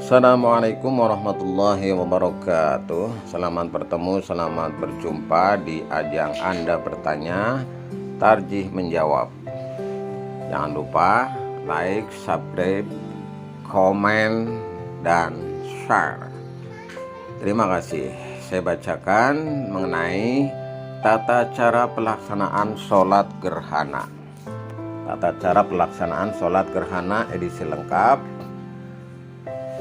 Assalamualaikum warahmatullahi wabarakatuh. Selamat bertemu, selamat berjumpa di ajang Anda bertanya, tarjih menjawab. Jangan lupa like, subscribe, komen, dan share. Terima kasih. Saya bacakan mengenai tata cara pelaksanaan sholat gerhana. Tata cara pelaksanaan sholat gerhana edisi lengkap.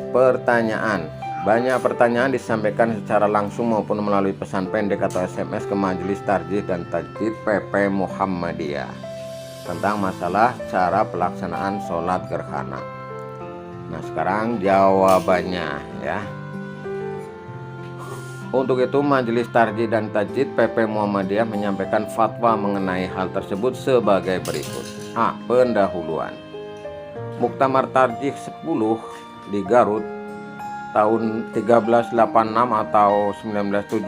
Pertanyaan. Banyak pertanyaan disampaikan secara langsung maupun melalui pesan pendek atau SMS ke Majelis Tarjih dan Tajdid PP Muhammadiyah tentang masalah cara pelaksanaan sholat gerhana. Nah, sekarang jawabannya ya. Untuk itu Majelis Tarjih dan Tajdid PP Muhammadiyah menyampaikan fatwa mengenai hal tersebut sebagai berikut. A. Pendahuluan. Muktamar Tarjih 10 di Garut tahun 1386 atau 1976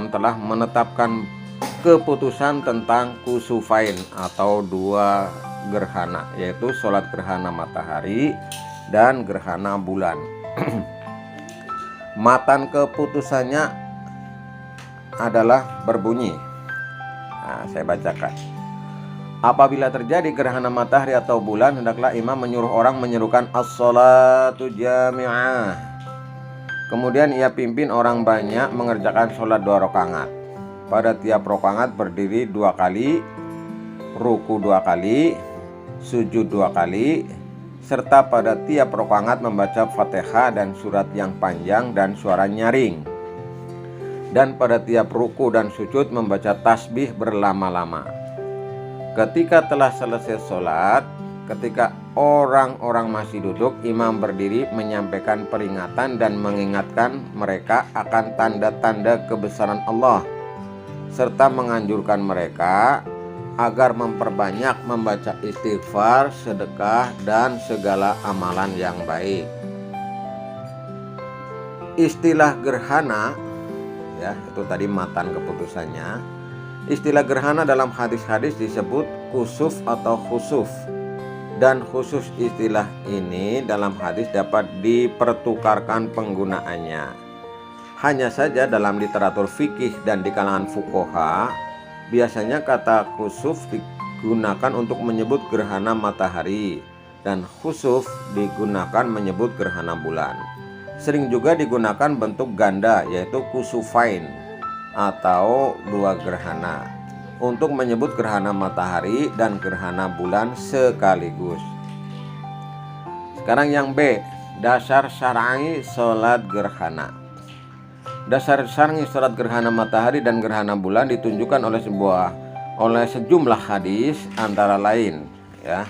telah menetapkan keputusan tentang kusufain atau dua gerhana, yaitu sholat gerhana matahari dan gerhana bulan. Matan keputusannya adalah berbunyi. Nah, saya bacakan. Apabila terjadi gerhana matahari atau bulan, hendaklah imam menyuruh orang menyerukan as-sholatu jami'ah. Kemudian ia pimpin orang banyak mengerjakan sholat 2 rakaat. Pada tiap rakaat berdiri 2 kali, ruku 2 kali, sujud 2 kali, serta pada tiap rakaat membaca Fatihah dan surat yang panjang dan suara nyaring. Dan pada tiap ruku dan sujud membaca tasbih berlama-lama. Ketika telah selesai sholat, ketika orang-orang masih duduk, imam berdiri menyampaikan peringatan dan mengingatkan mereka akan tanda-tanda kebesaran Allah, serta menganjurkan mereka agar memperbanyak membaca istighfar, sedekah, dan segala amalan yang baik. Istilah gerhana, ya itu tadi matan keputusannya. Istilah gerhana dalam hadis-hadis disebut kusuf atau khusuf. Dan khusus istilah ini dalam hadis dapat dipertukarkan penggunaannya. Hanya saja dalam literatur fikih dan di kalangan fuqaha, biasanya kata kusuf digunakan untuk menyebut gerhana matahari dan khusuf digunakan menyebut gerhana bulan. Sering juga digunakan bentuk ganda, yaitu kusufain atau 2 gerhana untuk menyebut gerhana matahari dan gerhana bulan sekaligus. Sekarang yang B, dasar syar'i sholat gerhana. Dasar syar'i sholat gerhana matahari dan gerhana bulan ditunjukkan oleh sejumlah hadis, antara lain ya.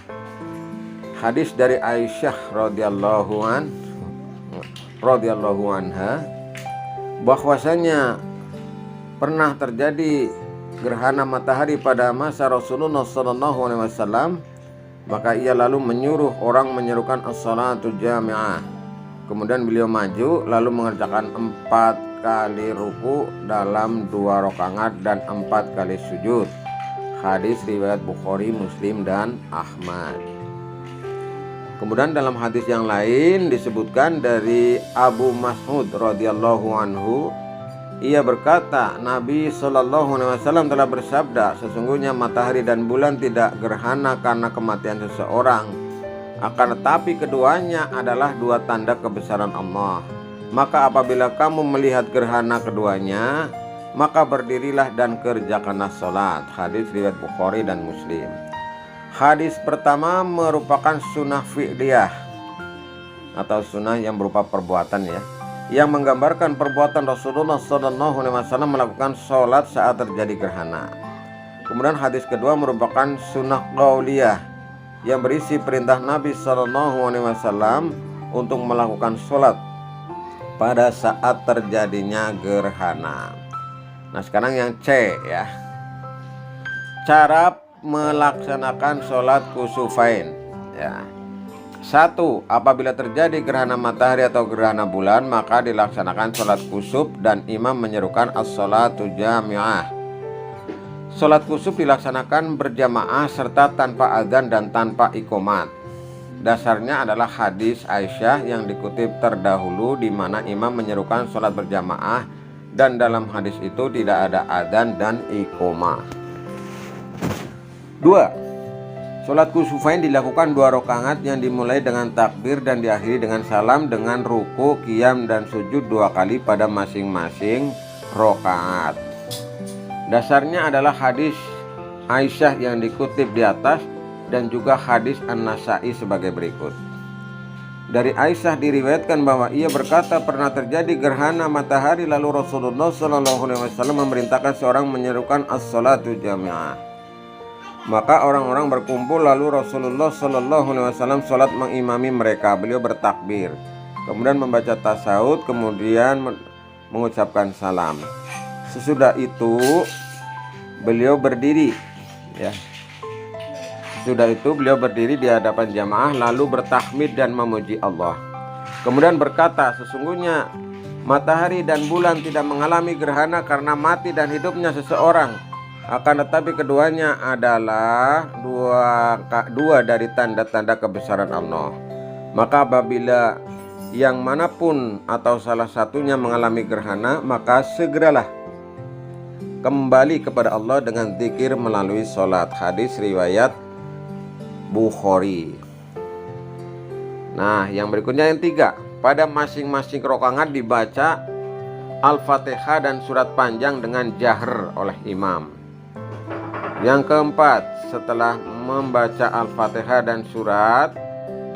Hadis dari Aisyah radhiyallahu anha bahwasanya pernah terjadi gerhana matahari pada masa Rasulullah SAW, maka ia lalu menyuruh orang menyerukan as-salatu jami'ah. Kemudian beliau maju lalu mengerjakan 4 kali ruku dalam 2 rakaat dan 4 kali sujud. Hadis riwayat Bukhari, Muslim, dan Ahmad. Kemudian dalam hadis yang lain disebutkan dari Abu Mas'ud radhiyallahu anhu, ia berkata, Nabi SAW telah bersabda, sesungguhnya matahari dan bulan tidak gerhana karena kematian seseorang, akan tetapi keduanya adalah 2 tanda kebesaran Allah. Maka apabila kamu melihat gerhana keduanya, maka berdirilah dan kerjakanlah sholat. Hadis riwayat Bukhari dan Muslim. Hadis pertama merupakan sunnah fi'liyah atau sunnah yang berupa perbuatan ya, yang menggambarkan perbuatan Rasulullah SAW melakukan sholat saat terjadi gerhana. Kemudian hadis kedua merupakan sunnah qauliyah yang berisi perintah Nabi SAW untuk melakukan sholat pada saat terjadinya gerhana. Nah, sekarang yang C ya, cara melaksanakan sholat kusufain ya. 1. Apabila terjadi gerhana matahari atau gerhana bulan, maka dilaksanakan sholat kusuf dan imam menyerukan as-sholatu jami'ah. Sholat kusuf dilaksanakan berjamaah serta tanpa adzan dan tanpa iqomat. Dasarnya adalah hadis Aisyah yang dikutip terdahulu di mana imam menyerukan sholat berjamaah dan dalam hadis itu tidak ada adzan dan iqomah. 2. Sholat kusufain dilakukan 2 rakaat yang dimulai dengan takbir dan diakhiri dengan salam dengan ruku, qiyam dan sujud 2 kali pada masing-masing rakaat. Dasarnya adalah hadis Aisyah yang dikutip di atas dan juga hadis An-Nasa'i sebagai berikut. Dari Aisyah diriwayatkan bahwa ia berkata pernah terjadi gerhana matahari lalu Rasulullah SAW memerintahkan seorang menyerukan as-salatu jami'ah. Maka orang-orang berkumpul lalu Rasulullah SAW sholat mengimami mereka. Beliau bertakbir, kemudian membaca tasawuf, kemudian mengucapkan salam. Sesudah itu beliau berdiri, ya. Sudah itu beliau berdiri di hadapan jamaah lalu bertahmid dan memuji Allah. Kemudian berkata, sesungguhnya matahari dan bulan tidak mengalami gerhana karena mati dan hidupnya seseorang. Akan tetapi keduanya adalah dua dari tanda-tanda kebesaran Allah. Maka apabila yang manapun atau salah satunya mengalami gerhana, maka segeralah kembali kepada Allah dengan zikir melalui sholat. Hadis riwayat Bukhari. Nah, yang berikutnya yang 3. Pada masing-masing rakaat dibaca Al-Fatihah dan surat panjang dengan jahr oleh imam. Yang keempat, setelah membaca Al-Fatihah dan surat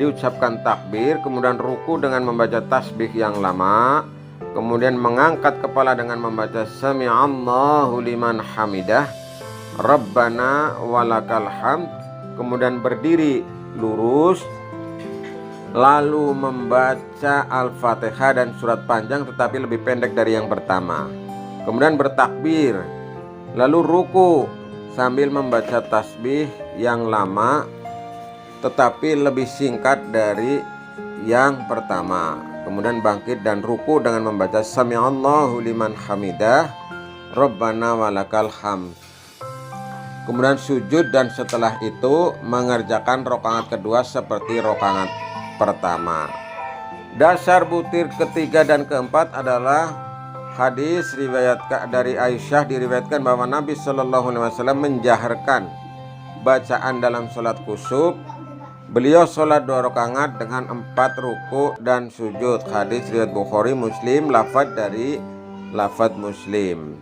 diucapkan takbir, kemudian ruku dengan membaca tasbih yang lama, kemudian mengangkat kepala dengan membaca Sami'allahu liman hamidah, Rabbana walakal hamd, kemudian berdiri lurus, lalu membaca Al-Fatihah dan surat panjang tetapi lebih pendek dari yang pertama. Kemudian bertakbir, lalu ruku sambil membaca tasbih yang lama tetapi lebih singkat dari yang pertama. Kemudian bangkit dan ruku dengan membaca Sami'allahu liman hamidah, Rabbana walakal hamd. Kemudian sujud dan setelah itu mengerjakan rakaat kedua seperti rakaat pertama. Dasar butir ketiga dan keempat adalah hadis riwayat dari Aisyah diriwayatkan bahwa Nabi SAW menjaharkan bacaan dalam sholat kusuf. Beliau sholat 2 rakaat dengan 4 ruku dan sujud. Hadis riwayat Bukhari, Muslim, lafadz dari lafadz Muslim.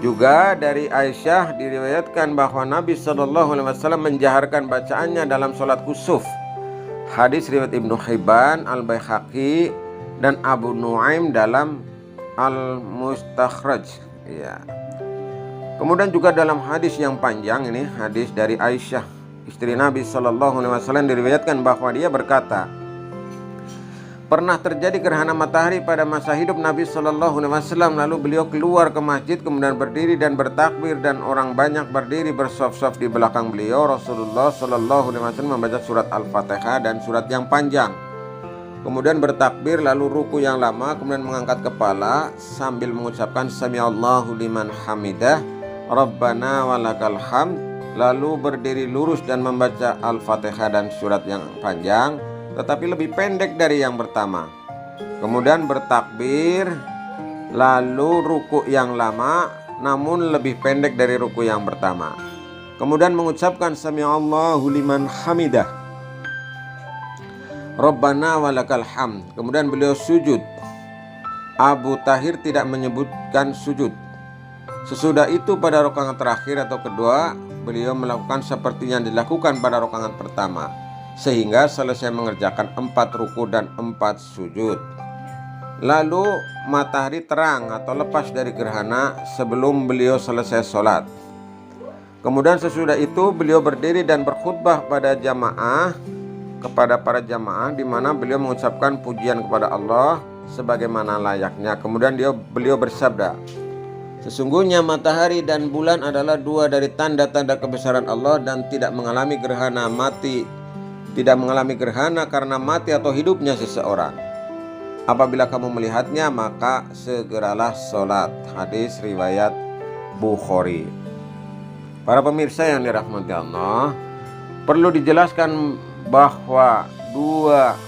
Juga dari Aisyah diriwayatkan bahwa Nabi SAW menjaharkan bacaannya dalam sholat kusuf. Hadis riwayat Ibnu Hibban, Al-Baihaqi dan Abu Nuaim dalam Al-Mustakhraj, ya. Kemudian juga dalam hadis yang panjang ini, hadis dari Aisyah istri Nabi SAW diriwayatkan bahwa dia berkata, pernah terjadi gerhana matahari pada masa hidup Nabi SAW. Lalu beliau keluar ke masjid, kemudian berdiri dan bertakbir, dan orang banyak berdiri bersaf-saf di belakang beliau. Rasulullah SAW membaca surat Al-Fatihah dan surat yang panjang, kemudian bertakbir, lalu ruku yang lama, kemudian mengangkat kepala sambil mengucapkan Sami'allahu liman hamidah, Rabbana walakal hamd, lalu berdiri lurus dan membaca Al-Fatihah dan surat yang panjang tetapi lebih pendek dari yang pertama. Kemudian bertakbir, lalu ruku yang lama namun lebih pendek dari ruku yang pertama. Kemudian mengucapkan Sami'allahu liman hamidah, Rabbana walakal hamd. Kemudian beliau sujud. Abu Tahir tidak menyebutkan sujud. Sesudah itu pada rakaat terakhir atau kedua, beliau melakukan seperti yang dilakukan pada rakaat pertama, sehingga selesai mengerjakan 4 ruku dan 4 sujud. Lalu matahari terang atau lepas dari gerhana sebelum beliau selesai sholat. Kemudian sesudah itu beliau berdiri dan berkhutbah pada jamaah, kepada para jamaah, di mana beliau mengucapkan pujian kepada Allah sebagaimana layaknya. Kemudian beliau bersabda, sesungguhnya matahari dan bulan adalah 2 dari tanda-tanda kebesaran Allah dan tidak mengalami gerhana karena mati atau hidupnya seseorang. Apabila kamu melihatnya maka segeralah sholat. Hadis riwayat Bukhari. Para pemirsa yang dirahmati Allah, perlu dijelaskan bahwa dua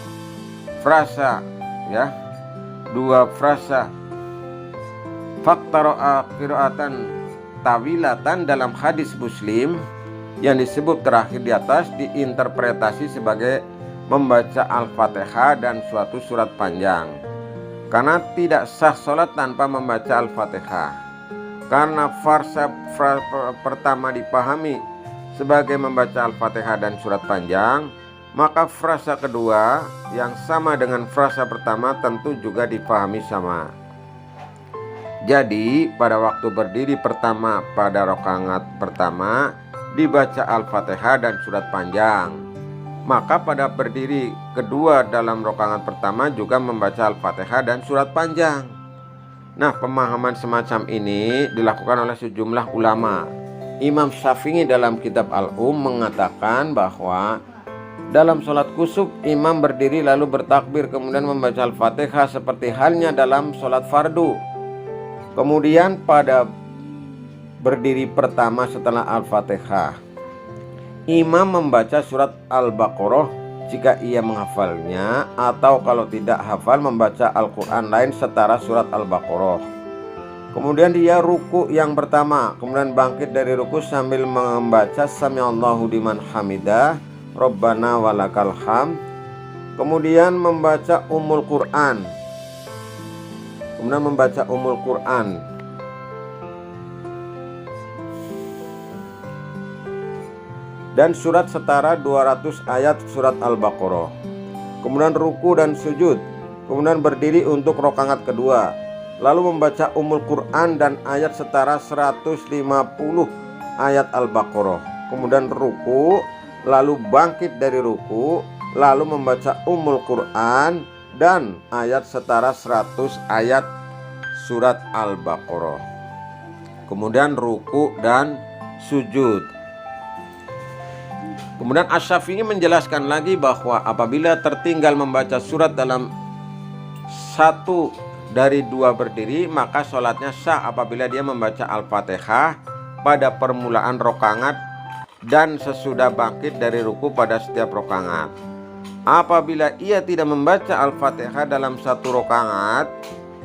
frasa, ya, dua frasa faktaro'a qiraatan tawilatan dalam hadis Muslim yang disebut terakhir di atas diinterpretasi sebagai membaca Al-Fatihah dan suatu surat panjang, karena tidak sah sholat tanpa membaca Al-Fatihah. Karena frasa pertama dipahami sebagai membaca Al-Fatihah dan surat panjang, maka frasa kedua yang sama dengan frasa pertama tentu juga dipahami sama. Jadi pada waktu berdiri pertama pada rakaat pertama dibaca Al-Fatihah dan surat panjang, maka pada berdiri kedua dalam rakaat pertama juga membaca Al-Fatihah dan surat panjang. Nah, pemahaman semacam ini dilakukan oleh sejumlah ulama. Imam Syafi'i dalam kitab mengatakan bahwa dalam sholat kusuf imam berdiri lalu bertakbir kemudian membaca Al-Fatihah seperti halnya dalam sholat fardu. Kemudian pada berdiri pertama setelah Al-Fatihah, imam membaca surat Al-Baqarah jika ia menghafalnya, atau kalau tidak hafal membaca Al-Quran lain setara surat Al-Baqarah. Kemudian dia ruku yang pertama, kemudian bangkit dari ruku sambil membaca Sami'allahu liman hamidah, Rabbana walakal hamd. Kemudian membaca Ummul Quran. Dan surat setara 200 ayat surat Al-Baqarah. Kemudian ruku dan sujud. Kemudian berdiri untuk rakaat kedua, lalu membaca Ummul Quran dan ayat setara 150 ayat Al-Baqarah. Kemudian ruku, lalu bangkit dari ruku, lalu membaca Ummul Quran dan ayat setara 100 ayat surat Al-Baqarah. Kemudian ruku dan sujud. Kemudian Asy-Syafi'i menjelaskan lagi bahwa apabila tertinggal membaca surat dalam satu dari dua berdiri, maka sholatnya sah apabila dia membaca Al-Fatihah pada permulaan rakaat dan sesudah bangkit dari ruku pada setiap rakaat. Apabila ia tidak membaca Al-Fatihah dalam satu rakaat,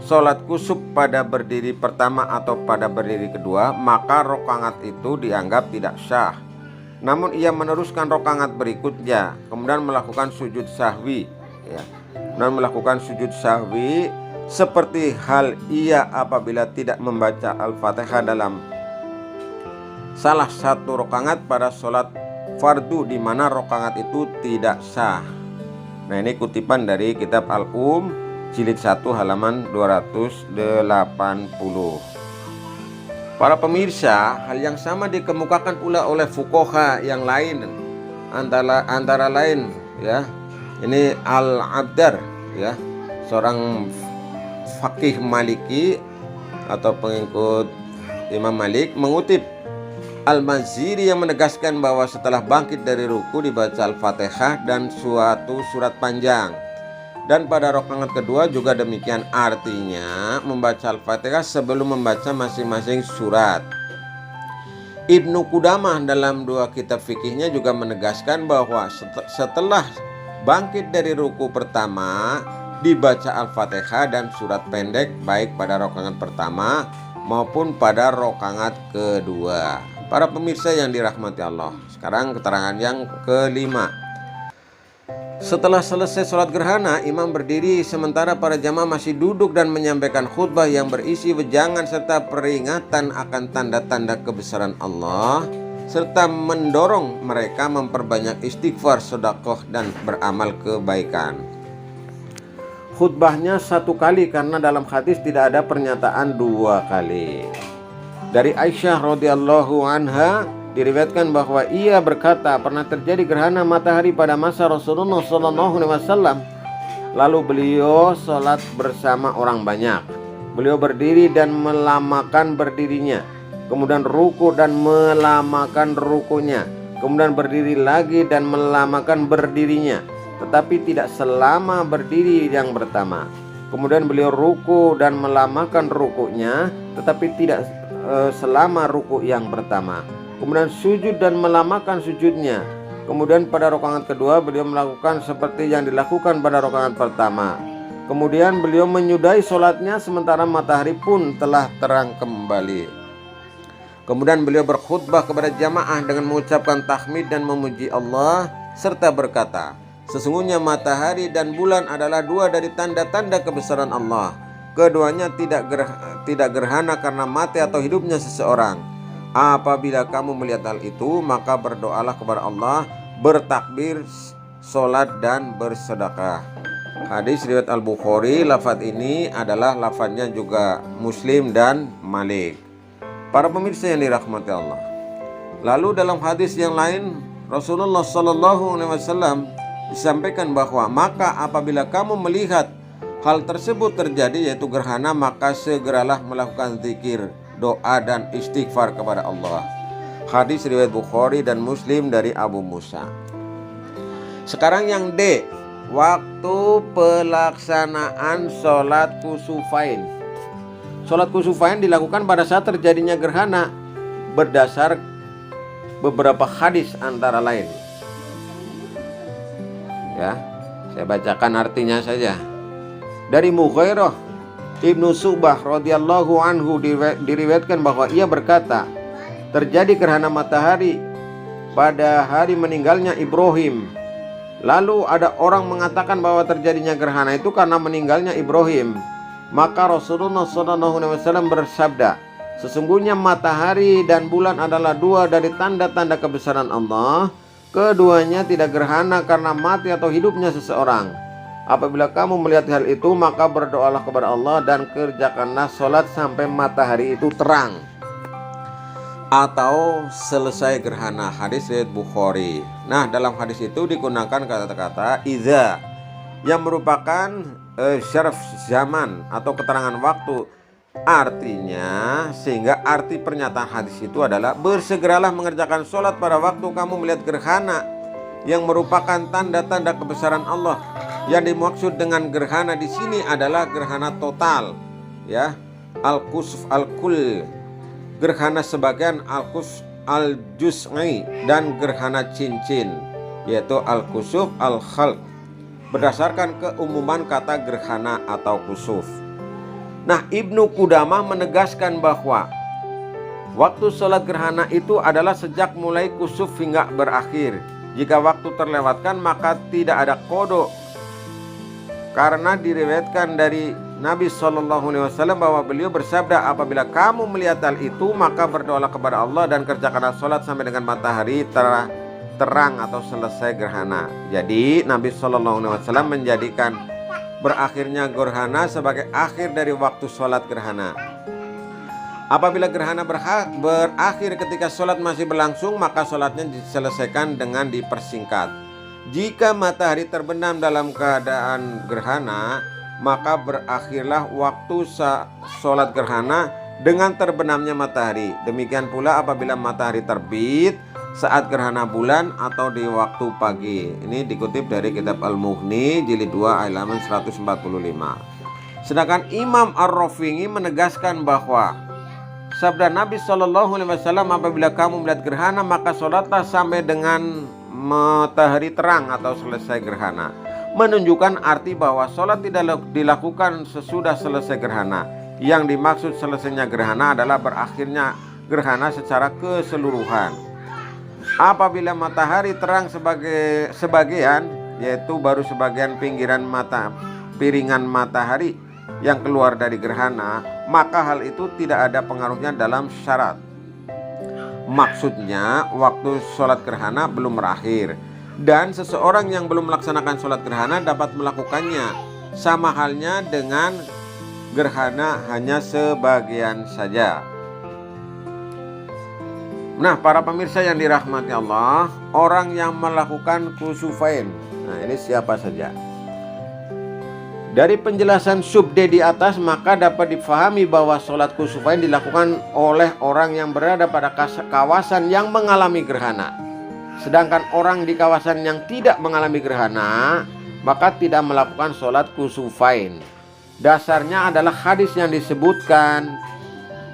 sholat kusuf pada berdiri pertama atau pada berdiri kedua, maka rakaat itu dianggap tidak sah. Namun ia meneruskan rakaat berikutnya, kemudian melakukan sujud sahwi, ya. Kemudian melakukan sujud sahwi seperti hal ia apabila tidak membaca Al-Fatihah dalam salah satu rakaat pada sholat fardu di mana rakaat itu tidak sah. Nah, ini kutipan dari kitab jilid 1 halaman 280. Para pemirsa, hal yang sama dikemukakan pula oleh fuqaha yang lain, antara lain, ya, ini Al-Abdar, ya, seorang faqih Maliki atau pengikut Imam Malik, mengutip Al-Maziri yang menegaskan bahwa setelah bangkit dari ruku dibaca Al-Fatihah dan suatu surat panjang. Dan pada rakaat kedua juga demikian, artinya membaca Al-Fatihah sebelum membaca masing-masing surat. Ibnu Qudamah dalam dua kitab fikihnya juga menegaskan bahwa setelah bangkit dari ruku pertama dibaca Al-Fatihah dan surat pendek baik pada rakaat pertama maupun pada rakaat kedua. Para pemirsa yang dirahmati Allah, sekarang keterangan yang kelima. Setelah selesai sholat gerhana, imam berdiri sementara para jamaah masih duduk dan menyampaikan khutbah yang berisi wejangan serta peringatan akan tanda-tanda kebesaran Allah, serta mendorong mereka memperbanyak istighfar, sedekah, dan beramal kebaikan. Khutbahnya satu kali karena dalam hadis tidak ada pernyataan dua kali. Dari Aisyah radhiyallahu anha diriwayatkan bahwa ia berkata pernah terjadi gerhana matahari pada masa Rasulullah SAW. Lalu beliau sholat bersama orang banyak. Beliau berdiri dan melamakan berdirinya, kemudian ruku dan melamakan rukunya, kemudian berdiri lagi dan melamakan berdirinya, tetapi tidak selama berdiri yang pertama. Kemudian beliau ruku dan melamakan rukunya, tetapi tidak selama ruku yang pertama. Kemudian sujud dan melamakan sujudnya, Kemudian pada rakaat kedua beliau melakukan seperti yang dilakukan pada rakaat pertama. Kemudian beliau menyudahi sholatnya sementara matahari pun telah terang kembali. Kemudian beliau berkhutbah kepada jamaah dengan mengucapkan tahmid dan memuji Allah serta berkata, sesungguhnya matahari dan bulan adalah dua dari tanda-tanda kebesaran Allah. Keduanya tidak gerhana karena mati atau hidupnya seseorang. Apabila kamu melihat hal itu, maka berdoalah kepada Allah, bertakbir, sholat dan bersedekah. Hadis riwayat Al-Bukhari. Lafaz ini adalah lafaznya juga Muslim dan Malik. Para pemirsa yang dirahmati Allah. Lalu dalam hadis yang lain Rasulullah SAW disampaikan bahwa maka apabila kamu melihat hal tersebut terjadi yaitu gerhana, maka segeralah melakukan zikir, doa dan istighfar kepada Allah. Hadis riwayat Bukhari dan Muslim dari Abu Musa. Sekarang yang D, waktu pelaksanaan sholat kusufain. Sholat kusufain dilakukan pada saat terjadinya gerhana berdasar beberapa hadis antara lain. Ya, saya bacakan artinya saja. Dari Mughairah Ibnu Subah radhiyallahu anhu diriwayatkan bahwa ia berkata, terjadi gerhana matahari pada hari meninggalnya Ibrahim. Lalu ada orang mengatakan bahwa terjadinya gerhana itu karena meninggalnya Ibrahim. Maka Rasulullah SAW bersabda, sesungguhnya matahari dan bulan adalah dua dari tanda-tanda kebesaran Allah. Keduanya tidak gerhana karena mati atau hidupnya seseorang. Apabila kamu melihat hal itu, maka berdoalah kepada Allah dan kerjakanlah sholat sampai matahari itu terang atau selesai gerhana. Hadis riwayat Bukhari. Nah, dalam hadis itu digunakan kata-kata iza yang merupakan syaraf zaman atau keterangan waktu. Artinya, sehingga arti pernyataan hadis itu adalah bersegeralah mengerjakan sholat pada waktu kamu melihat gerhana yang merupakan tanda-tanda kebesaran Allah. Yang dimaksud dengan gerhana di sini adalah gerhana total, ya, al-kusuf al-kull, gerhana sebagian, al-kusuf al-juz'i, dan gerhana cincin, yaitu al-kusuf al-khalq, berdasarkan keumuman kata gerhana atau kusuf. Nah, Ibnu Qudamah menegaskan bahwa waktu sholat gerhana itu adalah sejak mulai kusuf hingga berakhir. Jika waktu terlewatkan maka tidak ada qada, karena diriwayatkan dari Nabi SAW bahwa beliau bersabda, apabila kamu melihat hal itu maka berdoalah kepada Allah dan kerjakanlah sholat sampai dengan matahari terang atau selesai gerhana. Jadi Nabi SAW menjadikan berakhirnya gerhana sebagai akhir dari waktu sholat gerhana. Apabila gerhana berakhir ketika sholat masih berlangsung, maka sholatnya diselesaikan dengan dipersingkat. Jika matahari terbenam dalam keadaan gerhana, maka berakhirlah waktu sholat gerhana dengan terbenamnya matahari. Demikian pula apabila matahari terbit saat gerhana bulan atau di waktu pagi. Ini dikutip dari kitab Al-Mughni jilid 2 halaman 145. Sedangkan Imam Ar-Rafi'i menegaskan bahwa sabda Nabi SAW, apabila kamu melihat gerhana maka sholatlah sampai dengan matahari terang atau selesai gerhana, menunjukkan arti bahwa sholat tidak dilakukan sesudah selesai gerhana. Yang dimaksud selesainya gerhana adalah berakhirnya gerhana secara keseluruhan. Apabila matahari terang sebagian, yaitu baru sebagian piringan matahari yang keluar dari gerhana, maka hal itu tidak ada pengaruhnya dalam syarat. Maksudnya waktu sholat gerhana belum berakhir, dan seseorang yang belum melaksanakan sholat gerhana dapat melakukannya, sama halnya dengan gerhana hanya sebagian saja. Nah, para pemirsa yang dirahmati Allah, orang yang melakukan kusufain, nah ini siapa saja? Dari penjelasan sub-D di atas, maka dapat difahami bahwa sholat kusufain dilakukan oleh orang yang berada pada kawasan yang mengalami gerhana. Sedangkan orang di kawasan yang tidak mengalami gerhana, maka tidak melakukan sholat kusufain. Dasarnya adalah hadis yang disebutkan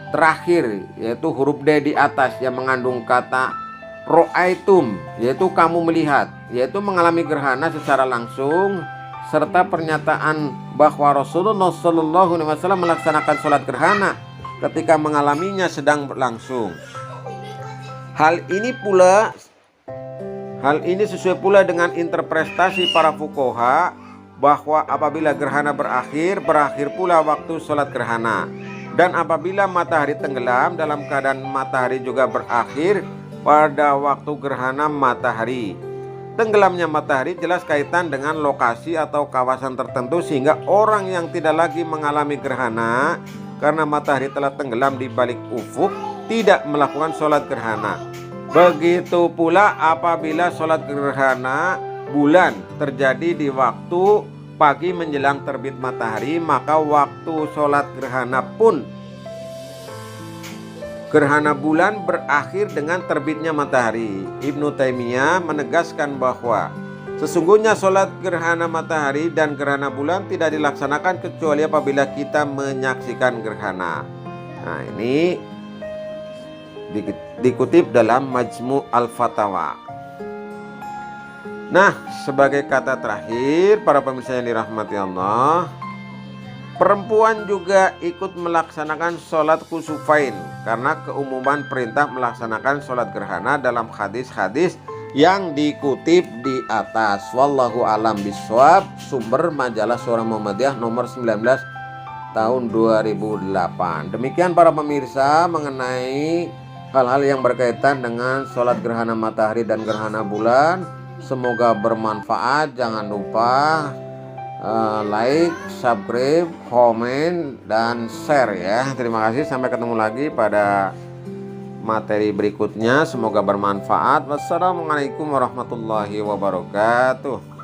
terakhir, yaitu huruf D di atas yang mengandung kata ro'aitum, yaitu kamu melihat, yaitu mengalami gerhana secara langsung, serta pernyataan bahwa Rasulullah SAW melaksanakan sholat gerhana ketika mengalaminya sedang berlangsung. Hal ini sesuai pula dengan interpretasi para fuqaha bahwa apabila gerhana berakhir pula waktu sholat gerhana. Dan apabila matahari tenggelam dalam keadaan matahari juga berakhir pada waktu gerhana matahari. Tenggelamnya matahari jelas kaitan dengan lokasi atau kawasan tertentu, sehingga orang yang tidak lagi mengalami gerhana karena matahari telah tenggelam di balik ufuk tidak melakukan sholat gerhana. Begitu pula apabila sholat gerhana bulan terjadi di waktu pagi menjelang terbit matahari, maka waktu sholat gerhana pun gerhana bulan berakhir dengan terbitnya matahari. Ibnu Taimiyah menegaskan bahwa sesungguhnya sholat gerhana matahari dan gerhana bulan tidak dilaksanakan kecuali apabila kita menyaksikan gerhana. Nah, ini dikutip dalam Majmu' Al-Fatawa. Nah, sebagai kata terakhir, para pemirsa yang dirahmati Allah, perempuan juga ikut melaksanakan sholat kusufain karena keumuman perintah melaksanakan sholat gerhana dalam hadis-hadis yang dikutip di atas. Wallahu alam biswab. Sumber majalah Surah Muhammadiyah nomor 19 tahun 2008. Demikian para pemirsa mengenai hal-hal yang berkaitan dengan sholat gerhana matahari dan gerhana bulan. Semoga bermanfaat. Jangan lupa like, subscribe, komen, dan share ya. Terima kasih. Sampai ketemu lagi pada materi berikutnya. Semoga bermanfaat. Wassalamualaikum warahmatullahi wabarakatuh.